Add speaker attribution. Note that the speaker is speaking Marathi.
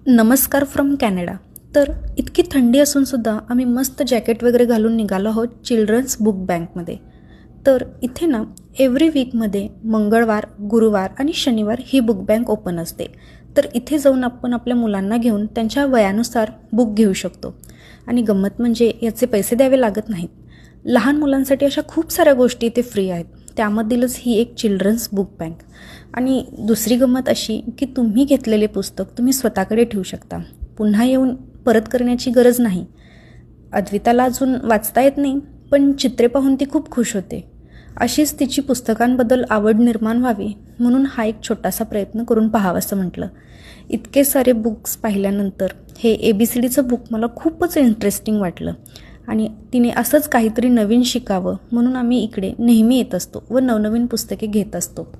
Speaker 1: नमस्कार फ्रॉम कॅनडा. तर इतकी थंडी असूनसुद्धा आम्ही मस्त जॅकेट वगैरे घालून निघालो आहोत चिल्ड्रन्स बुक बँकमध्ये. तर इथे ना एव्हरी वीकमध्ये मंगळवार, गुरुवार आणि शनिवार ही बुक बँक ओपन असते. तर इथे जाऊन आपण आपल्या मुलांना घेऊन त्यांच्या वयानुसार बुक घेऊ शकतो. आणि गंमत म्हणजे याचे पैसे द्यावे लागत नाहीत. लहान मुलांसाठी अशा खूप साऱ्या गोष्टी इथे फ्री आहेत. त्यामधीलच ही एक चिल्ड्रन्स बुक बँक. आणि दुसरी गंमत अशी की तुम्ही घेतलेले पुस्तक तुम्ही स्वतःकडे ठेवू शकता. पुन्हा येऊन परत करण्याची गरज नाही. अद्विताला अजून वाचता येत नाही, पण चित्रे पाहून ती खूप खुश होते. अशीच तिची पुस्तकांबद्दल आवड निर्माण व्हावी म्हणून हा एक छोटासा प्रयत्न करून पाहावंसं म्हटलं. इतके सारे बुक्स पाहिल्यानंतर हे ABCDचं बुक मला खूपच इंटरेस्टिंग वाटलं आणि तिने असंच काहीतरी नवीन शिकावं म्हणून आम्ही इकडे नेहमी येत असतो व नवनवीन पुस्तके घेत असतो.